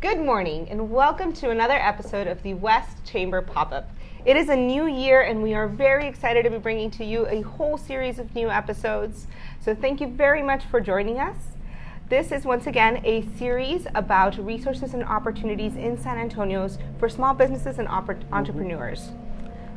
Good morning and welcome to another episode of the West Chamber Pop-Up. It is a new year and we are very excited to be bringing to you a whole series of new episodes. So thank you very much for joining us. This is once again a series about resources and opportunities in San Antonio for small businesses and entrepreneurs.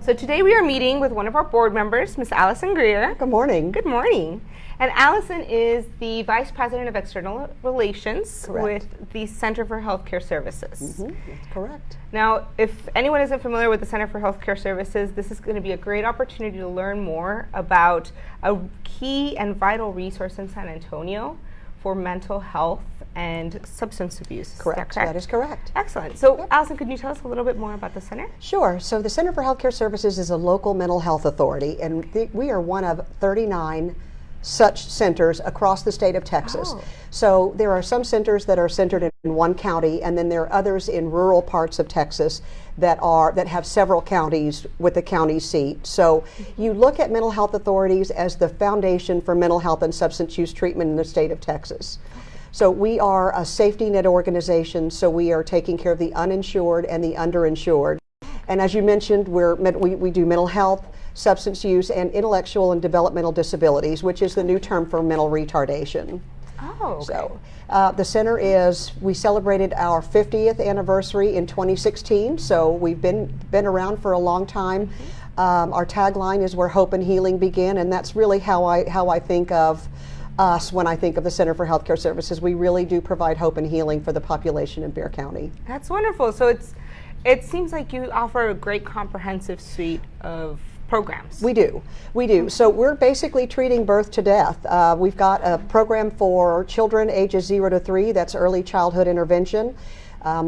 So today we are meeting with one of our board members, Ms. Allison Greer. Good morning. Good morning. And Allison is the Vice President of External Relations with the Center for Heath Care Services. That's correct. Now, if anyone isn't familiar with the Center for Heath Care Services, this is going to be a great opportunity to learn more about a key and vital resource in San Antonio for mental health and substance abuse. Correct. That is correct. Excellent. So, Allison, could you tell us a little bit more about the center? Sure. So the Center for Health Care Services is a local mental health authority, and we are one of 39 such centers across the state of Texas. Oh. So there are some centers that are centered in one county, and then there are others in rural parts of Texas that have several counties with a county seat. So you look at mental health authorities as the foundation for mental health and substance use treatment in the state of Texas. So we are a safety net organization, so we are taking care of the uninsured and the underinsured. And as you mentioned, we do mental health, substance use, and intellectual and developmental disabilities, which is the new term for mental retardation. Oh, okay. So the center we celebrated our 50th anniversary in 2016, so we've been around for a long time. Our tagline is where hope and healing begin, and that's really how I think of us when I think of the Center for Health Care Services. We really do provide hope and healing for the population in Bexar County. That's wonderful. So it seems like you offer a great comprehensive suite of programs. We do. So we're basically treating birth to death. We've got a program for children ages 0 to 3, that's early childhood intervention.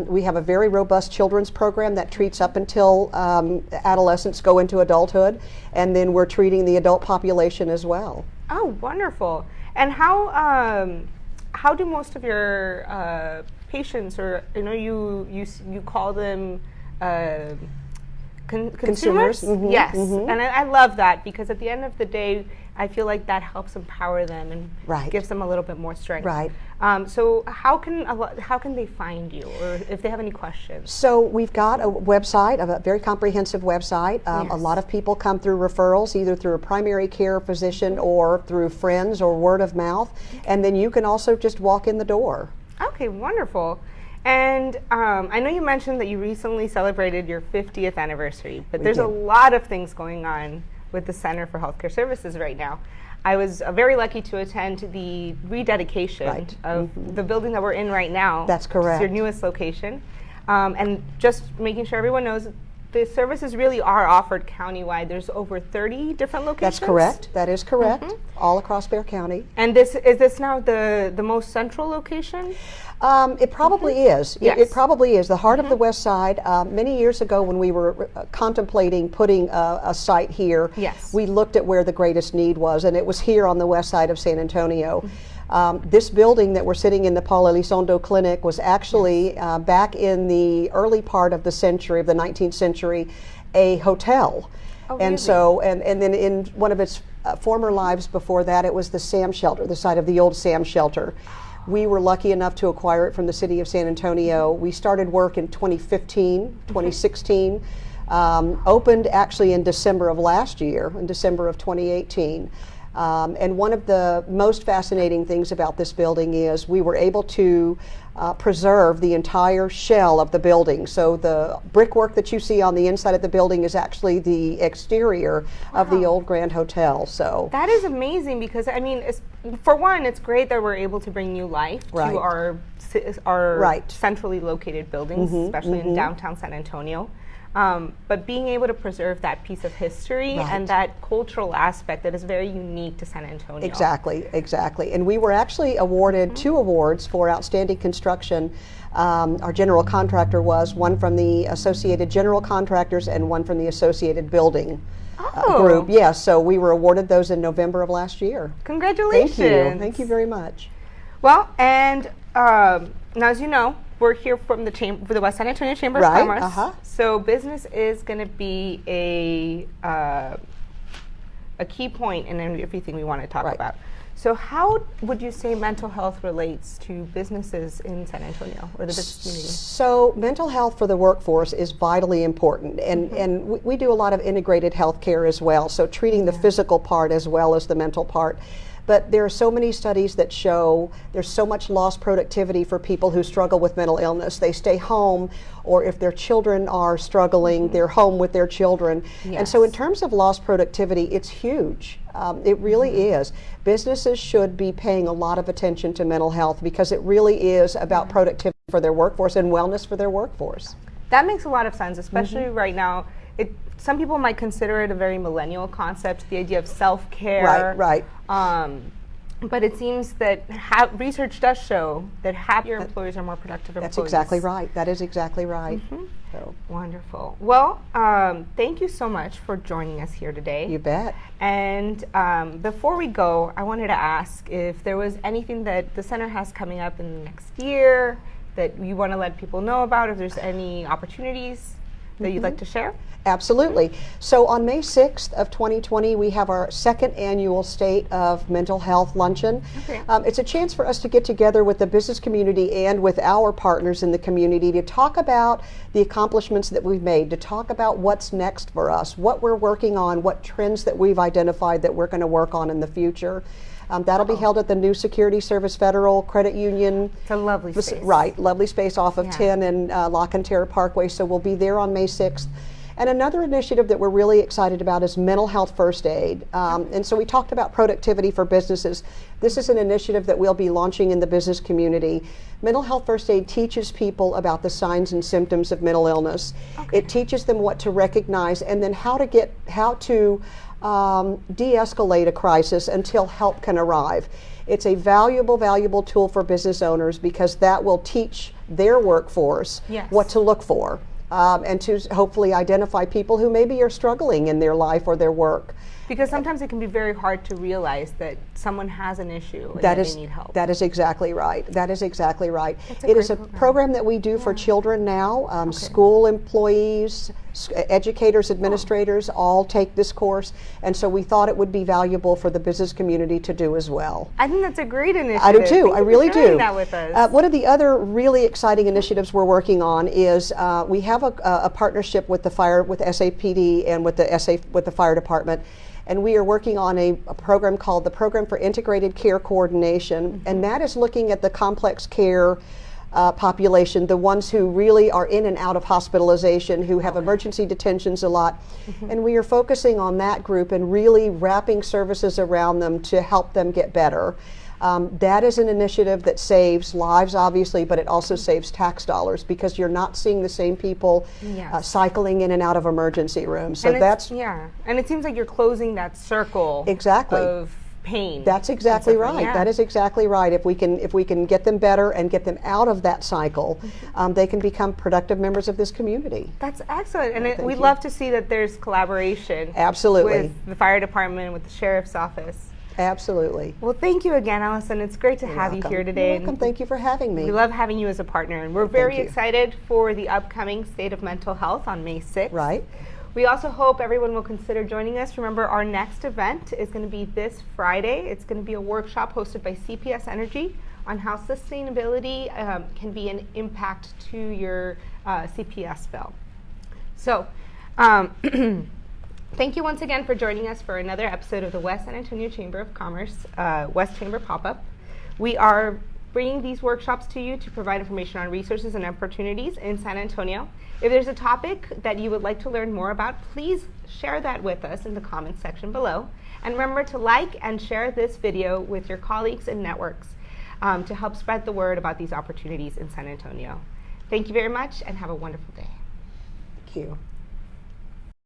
We have a very robust children's program that treats up until adolescents go into adulthood, and then we're treating the adult population as well. Oh, wonderful. And how do most of your patients, or you call them consumers? Mm-hmm, yes. mm-hmm. And I love that, because at the end of the day, I feel like that helps empower them and gives them a little bit more strength. Right. So how can they find you, or if they have any questions? So we've got a website, a very comprehensive website. Yes. A lot of people come through referrals, either through a primary care physician or through friends or word of mouth. And then you can also just walk in the door. Okay, wonderful. And I know you mentioned that you recently celebrated your 50th anniversary, but there's a lot of things going on with the Center for Health Care Services right now. I was very lucky to attend the rededication of the building that we're in right now. That's correct. It's your newest location. And just making sure everyone knows, the services really are offered countywide. There's over 30 different locations. That's correct. That is correct. All across Bexar County. And is this now the most central location? It probably is. Yes. It probably is. The heart of the West Side. Many years ago, when we were contemplating putting a site here, we looked at where the greatest need was, and it was here on the west side of San Antonio. This building that we're sitting in, the Paul Elizondo Clinic, was actually back in the early part of the 19th century, a hotel. Oh, and really? so, and then in one of its former lives before that, it was the Sam Shelter, the site of the old Sam Shelter. We were lucky enough to acquire it from the city of San Antonio. We started work in 2015, 2016, opened actually in December of last year, in December of 2018. And one of the most fascinating things about this building is we were able to preserve the entire shell of the building. So the brickwork that you see on the inside of the building is actually the exterior of the old Grand Hotel. So that is amazing, because I mean, for one, it's great that we're able to bring new life to our centrally located buildings, especially in downtown San Antonio. But being able to preserve that piece of history and that cultural aspect that is very unique to San Antonio. Exactly. And we were actually awarded 2 awards for outstanding construction. Our general contractor was one from the Associated General Contractors and one from the Associated Building Group. Yes, so we were awarded those in November of last year. Congratulations. Thank you very much. Well, and now, as you know, we're here from the West San Antonio Chamber of Commerce. So business is going to be a key point in everything we want to talk about. So how would you say mental health relates to businesses in San Antonio or the business community? So mental health for the workforce is vitally important, and we do a lot of integrated health care as well, so treating the physical part as well as the mental part. But there are so many studies that show there's so much lost productivity for people who struggle with mental illness. They stay home, or if their children are struggling, they're home with their children. And so in terms of lost productivity, it's huge. It really is. Businesses should be paying a lot of attention to mental health because it really is about productivity for their workforce and wellness for their workforce. That makes a lot of sense, especially right now. Some people might consider it a very millennial concept, the idea of self-care. Right. But it seems that research does show that happier employees are more productive employees. That's exactly right. That is exactly right. So. Wonderful. Well, thank you so much for joining us here today. You bet. And before we go, I wanted to ask if there was anything that the center has coming up in the next year that you want to let people know about, if there's any opportunities that you'd like to share? Absolutely. So on May 6th of 2020, we have our second annual State of Mental Health Luncheon. Okay. It's a chance for us to get together with the business community and with our partners in the community to talk about the accomplishments that we've made, to talk about what's next for us, what we're working on, what trends that we've identified that we're going to work on in the future. That'll be held at the new Security Service Federal Credit Union. It's a lovely space. Right, lovely space off of 10 and Lock and Terra Parkway, so we'll be there on May 6th. And another initiative that we're really excited about is mental health first aid. And so we talked about productivity for businesses. This is an initiative that we'll be launching in the business community. Mental health first aid teaches people about the signs and symptoms of mental illness. It teaches them what to recognize and then how to de-escalate a crisis until help can arrive. It's a valuable tool for business owners because that will teach their workforce what to look for. And to hopefully identify people who maybe are struggling in their life or their work. Because sometimes it can be very hard to realize that someone has an issue and that they need help. That is exactly right. That is exactly right. It is a program that we do for children now. School employees, educators, administrators all take this course, and so we thought it would be valuable for the business community to do as well. I think that's a great initiative. I do too. I really do. That with us. One of the other really exciting initiatives we're working on is we have a partnership with with SAPD and with the fire department. And we are working on a program called the Program for Integrated Care Coordination, and that is looking at the complex care population, the ones who really are in and out of hospitalization, who have emergency detentions a lot. And we are focusing on that group and really wrapping services around them to help them get better. That is an initiative that saves lives, obviously, but it also saves tax dollars because you're not seeing the same people cycling in and out of emergency rooms. So and it seems like you're closing that circle of pain. That's exactly right. That is exactly right. If we can get them better and get them out of that cycle, they can become productive members of this community. That's excellent, and we love to see that there's collaboration. Absolutely. With the fire department, with the sheriff's office. Absolutely. Well, thank you again, Allison. It's great to have you here today. You're welcome. Thank you for having me. We love having you as a partner, and we're very excited for the upcoming State of Mental Health on May 6th. Right. We also hope everyone will consider joining us. Remember, our next event is going to be this Friday. It's going to be a workshop hosted by CPS Energy on how sustainability can be an impact to your CPS bill. So, thank you once again for joining us for another episode of the West San Antonio Chamber of Commerce West Chamber Pop-Up. We are bringing these workshops to you to provide information on resources and opportunities in San Antonio. If there's a topic that you would like to learn more about, please share that with us in the comments section below. And remember to like and share this video with your colleagues and networks to help spread the word about these opportunities in San Antonio. Thank you very much and have a wonderful day. Thank you.